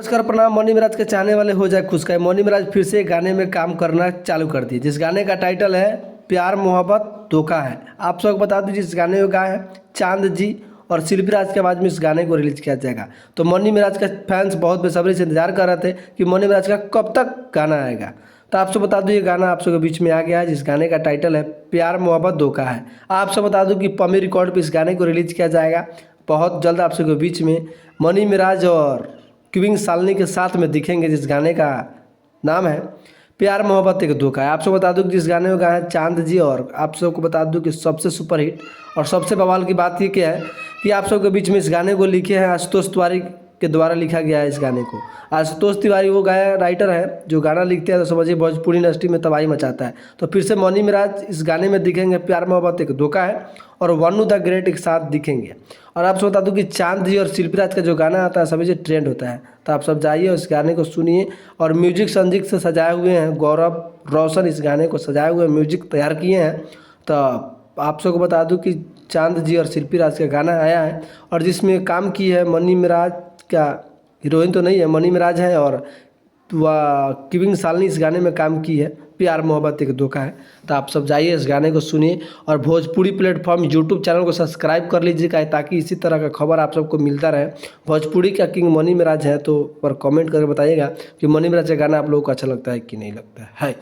नमस्कार प्रणाम। मौनी मिराज के चाहने वाले हो जाए खुश। मौनी मिराज फिर से गाने में काम करना चालू कर दिए, जिस गाने का टाइटल है प्यार मोहब्बत धोखा है। आप सबको बता दूं जिस गाने को गाए हैं चांद जी और शिल्पी राज के आवाज़ में इस गाने को रिलीज किया जाएगा। तो मौनी मिराज का फैंस बहुत बेसब्री से इंतजार कर रहे थे कि मौनी मिराज का कब तक गाना आएगा। तो आप सब बता दूं ये गाना आप सबके बीच में आ गया है, जिस गाने का टाइटल है प्यार मोहब्बत धोखा है। आप सब बता दूं कि पमी रिकॉर्ड पर इस गाने को रिलीज किया जाएगा बहुत जल्द। आप सबके बीच में मौनी मिराज और क्विंग सालनी के साथ में दिखेंगे, जिस गाने का नाम है प्यार मोहब्बत एक धोखा है। आप सबको बता दूं कि जिस गाने में गाए हैं चांद जी, और आप सबको बता दूं कि सबसे सुपरहिट और सबसे बवाल की बात ये क्या है कि आप सबके बीच में इस गाने को लिखे हैं आशुतोष तिवारी के द्वारा लिखा गया है। इस गाने को आशुतोष तिवारी वो राइटर है जो गाना लिखते हैं तो समझिए भोजपुरी इंडस्ट्री में तबाही मचाता है। तो फिर से मौनी मिराज इस गाने में दिखेंगे प्यार मोहब्बत एक धोखा है, और वनु द ग्रेट एक साथ दिखेंगे। और आप सब बता दूं कि चांद जी और शिल्पी राज का जो गाना आता है सभी से ट्रेंड होता है। तो आप सब जाइए उस गाने को सुनिए। और म्यूजिक संगीत से सजाए हुए हैं गौरव रोशन, इस गाने को सजाए हुए म्यूजिक तैयार किए हैं। तो आप सबको बता दूं कि चांद जी और शिल्पी राज का गाना आया है, और जिसमें काम की है मौनी मिराज का हीरोइन तो नहीं है, मौनी मिराज है, और वह क्विंग सालनी इस गाने में काम की है प्यार मोहब्बत एक धोखा है। तो आप सब जाइए इस गाने को सुनिए, और भोजपुरी प्लेटफॉर्म यूट्यूब चैनल को सब्सक्राइब कर लीजिएगा ताकि इसी तरह का खबर आप सबको मिलता रहे। भोजपुरी का किंग मौनी मिराज है, तो पर कमेंट करके बताइएगा कि मौनी मिराज का गाना आप लोगों को अच्छा लगता है कि नहीं लगता है।